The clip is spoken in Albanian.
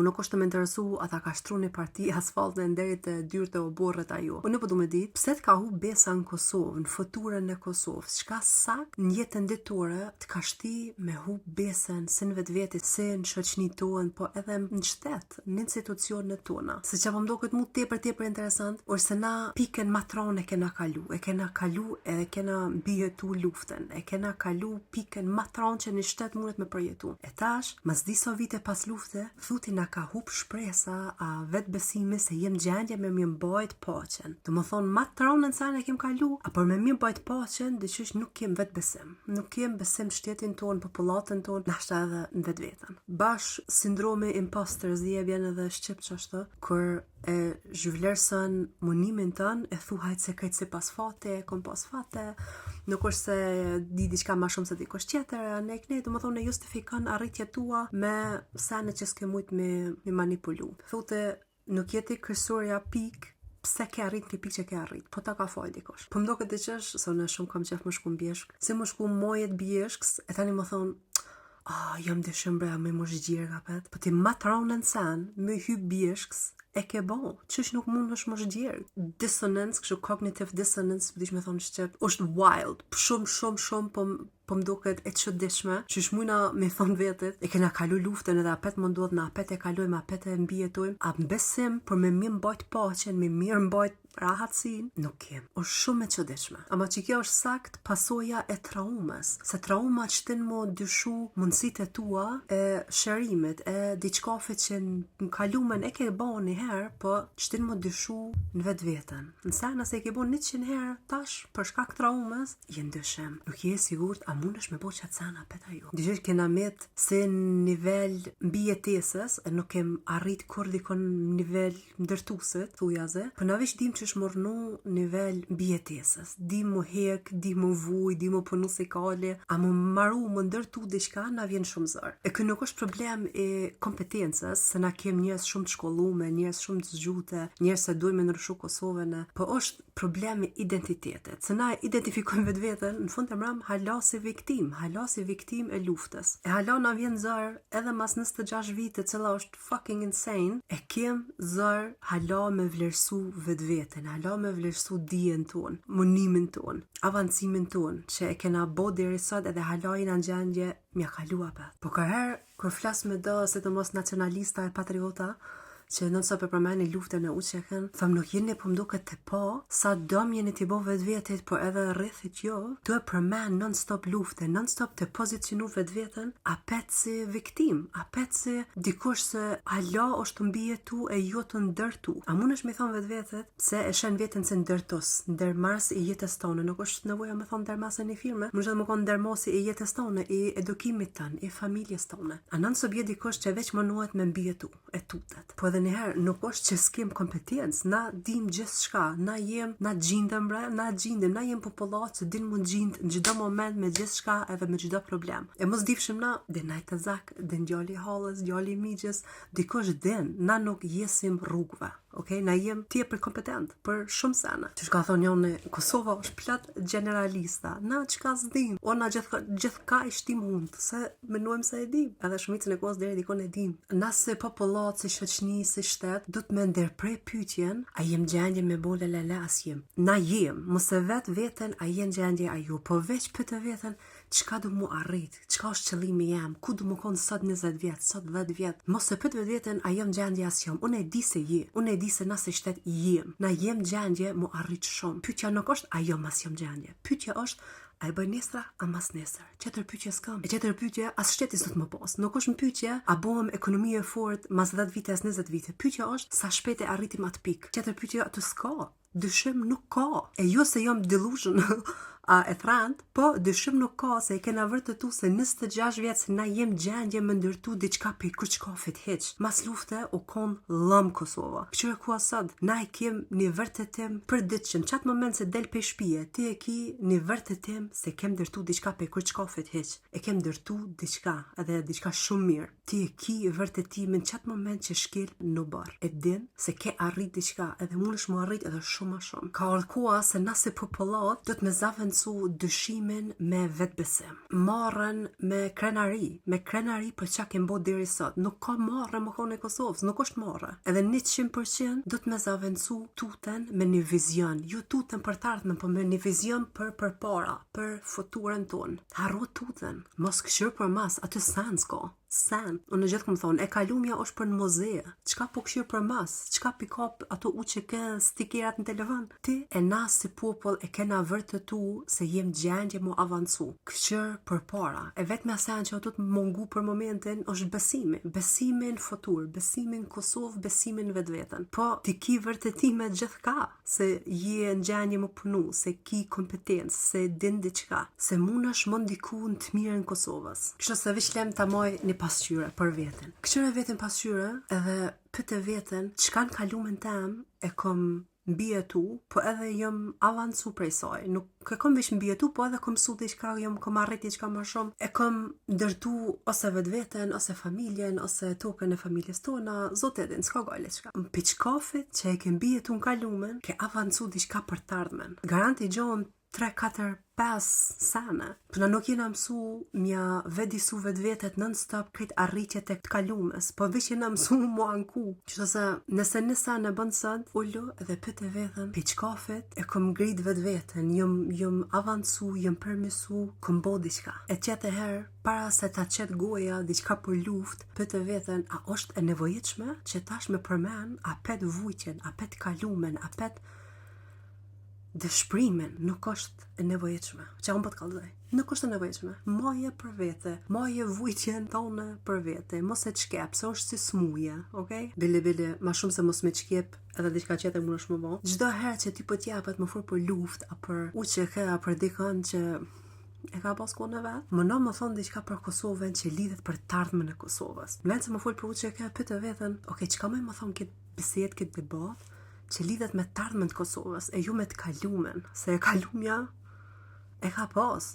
Më nuk është të më interesu ata ka shtru një parti asfaltën deri te dyrët e oborrët ajo. Unë po du me ditë pse të ka hu besa në Kosovë, në futurën e Kosovës. Çka sakt në jetën ditore të ka shti me hu besën si në vetvete, si në shoqëninë tonë, po edhe në shtet, në institucionet tona. Se çfarë më duket mu tepër interesant, ose na pikën matron e kena kalu e kena mbijetu luftën, e kena kalu pikën matron që në shtet mundet me përjetu. E tash, mas disa vite pas lufte, thuti na ka hup shpresa a vetë besimi se jem gjendje me mi mbajt paqen. Të më thonë, ma tronën sa ne kem kalu, a për me mi mbajt paqen, dyqysh nuk kem vetë besim. Nuk kem besim shtetin ton, popullatën ton, nashta edhe në vetë vetën. Bash sindromi imposter zje bjen edhe shqip qashtë, kur e zhvlerësën munimin tën, e thuhajt se krejt si pas fate, kom pas fate, nuk është se di diçka ma shumë se dikush tjetër, ne do më thonë e justifikon arritjet tua me sene që s'ke mujt me manipulu. Thote, nuk jeti krysorja pik pse ke arrit një pikë që ke arrit, po ta ka fal dikush. Po më do këtë qesh, se unë shumë kam qef më shku në bjeshk, si më shku mojet bjeshks, e tani më thonë, jam dëshëm breja me më zhgjirë kapet, po ti ma tronën sen, me hy bjeshks, e ke bo, qësh nuk mund është më zhgjirë. Dissonance, kështu cognitive dissonance, dish me thonë shqip, është wild, shumë, po më duket e çuditshme, që shmujna me thonë vetit, e kena kalu luftën edhe apet më ndodh, na apet e kalojmë, apet e mbijetojmë, a besim për me mirë mbajt paqen, me mirë mbajt rahatësin, nuk kem. Është shumë e çuditshme. Ama që kjo është sakt pasoja e traumës, se trauma çtin mo dyshu mundësitë e tua e shërimit, e diçkafit që në kalumen e ke bo një herë, po çtin mo dyshu në vetë vetën. Nëse nëse e ke bo 100 herë, tash për shkak traumës, je ndyshem. Nuk je sigurt a mundesh me bo qatë sana peta ju. Dishtë kena met se nivel mbijetesës, nuk kem arrit kur dikon nivel ndërtusit, thujaze, për na veç dim që shmornu nivel mbijetesës. Di mu hek, di mu vuj, di mu punu si kale, a mu maru, mu ndërtu diçka, na vjen shumë zërë. E kë nuk është problem e kompetencës, se na kem njerëz shumë të shkollume, njerëz shumë të zgjute, njerëz se dojmë ndryshu Kosovën, po është problemi identitetit. Se na identifikojmë vetë vetën, në fund të mram, hala si viktim e luftës. E hala na vjen zër, edhe mas 26 vite, cila është fucking insane, e kem zër hala me vlerësu vetë vetën, hala me vlerësu dijen ton, munimin ton, avancimin ton, që e kena bo deri sot edhe hala i në gjendje mja kalua pa. Po kërher, kër flas me do, se të mos nacionalista e patriota, që nënësop e përmeni luftën e uqeken, thëm nuk jeni po mduket të po, sa dom jeni t'i bo vetë vetit, po edhe rrethit jo, tu e përmen non-stop luftën, non-stop të pozicionu vetë vetën, apet si viktim, apet si dikush se hala është mbijetu e jo të ndërtu. A mund është me thonë vetë vetit, se e shen vetën se ndërtus, ndërmars i jetës tonë, nuk është nevoja me thonë ndërmas e një firme, më është më konë ndërmosi i jetës tonë, i edukimit tonë, i familjes tonë. A nënësop je dikush që veç mënohet me mbijetu, e tutet. Po edhe njëherë, nuk është që s'kem kompetencë, na dim gjithë shka, na gjindem bre, na jem popullat që din mund gjindë në gjithdo moment me gjithë shka edhe me gjithdo problem. E mos difshim na, din najtë të zak, din djali halës, djali migjës, dikush din, na nuk jesim rrugve. Okay? Na jem tjepër kompetent për shumë sene. Që shka thonë njone, Kosova është plot generalista. Na qka s'dim. O na gjithë ka ishtim mund, se menojmë se e dim. Edhe shumicën e kohës deri dikon e dim. Na se popullat, si shoqni, si shtet, du të me ndërprej pyetjen, a jem gjendje me bole lele as jem. Na jem, mëse vetë vetën, a jem gjendje a ju. Po veç pëtë vetën, qka du mu arrit, qka është qëllimi jem, ku du mu konë sot 20 vjetë, sot 10 vjetë. Mos e pëtë vetë vetën, a jem gjendje as jam. Unë e di se je, unë e di se nëse shtet jem. Na jem gjendje mu arrit shumë. Pyetja nuk është a jam as jem gjendje. Pyetja është a e bëj nesra a mas nesër. Qetër pyetje s'kam. E qetër pyetje as shteti s'do të më pas. Nuk është një pyetje a bëhem ekonomi e fortë mas 10 vite as 20 vite. Pyetja është sa shpejt e arritim atë pikë. Qetër pyetje atë s'ka. Dyshim nuk ka. E jo se jam delusion e thrantë, po dyshim nuk ka se e kena vërtetu se 26 vjetë se na jem gjendje me ndërtu diçka për kërçkafit heq. Mas lufte u konë lëm Kosova. Këqyre ku asad, na e kem një vërtetim për ditëshëm. Qatë moment se del për shpije, ti e ki një vërtetim se kem ndërtu diçka për kërçkafit heq. E kem ndërtu diçka, edhe diçka shumë mirë. Ti e ki vërtetimin qatë moment që shkel në barë. E din se ke arrit diçka, edhe mund është mu arrit edhe shumë a shumë. Ka ardhkoa se na si popullat do të me zavend avancu dyshimin me vetbesim. Marrën me krenari për çka kem bë deri sot. Nuk ka marrë më konë e Kosovës, nuk është marrë. Edhe 100% do të më avancu tuten me një vizion, jo tuten për të ardhmen, por me një vizion për përpara, për futurën tonë. Harro tuten, mos këshir për mas, aty sen s'ka. Sen, unë gjithë këmë thonë, e kalumja është për në muze, qka po këshirë për mas, qka pikap ato UQK stikerat në telefon, ti e na si popull e kena vërtetu se jem gjendje mu avancu, këshirë për para, e vetë me asen që ato të mungu për momentin është besimi në futur, besimi në Kosovë, besimi në vetë vetën, po ti ki vërtetime gjithë ka, se je në gjendje mu punu, se ki kompetencë, se din diqka, se mund është mund diku në të mirë në Kosovës. Kështë se vishlem të moj një pasqyre për veten. Këqyre veten pasqyre edhe pyte veten çka në kalumen tem e kom mbietu, po edhe jam avancu prej saj. Nuk e kom veç mbietu, po edhe kom mësu diçka, kom arrit diçka më shumë. E kom ndërtu ose vetveten, ose familjen, ose tokën e familjes tona, zot edhin, s'ka gale çka. Në piçkafit që e ke mbietu në kalumen, ke avancu diçka për të ardhmen. Garanti gjon 3, 4, 5 sene. Përna nuk jena mësu mja vedisu vetet non-stop këtë arritjet e këtë kalumes, po veç jena mësu mua anku. Qështë se nëse një sene bënë sot, ullu edhe pyte vetën, pe qkafet e kom grit vetën, jëm avancu, jëm përmisu, kom bo diqka. E qete herë, para se ta qetë goja diqka për luft, pyte vetën, a është e nevojitshme që tash me përmen, a pet vujtjen, a pet kalumen, a pet dëshprimin, nuk është e nevojitshme. Që unë po të kallëzoj. Nuk është e nevojitshme. Maje për vete, maje vujtjen tonë për vete, mos e qkep, se është si smuje, okay? Bile, ma shumë se mos me qkep, edhe diçka qeter mund është më bo. Çdo herë që ti po t'japet më fur për luft, a për UQK, a për dikon që e ka pas kohën e vet. Më më thon diçka për Kosovën që lidhet për të ardhmen e Kosovës. Vlen se më fol për UQK, pyet veten, okay, çka më thon këtë bisedë, këtë debat që lidhet me të ardhmen të Kosovës e ju me të kalumen, se e kalumja e ka pas.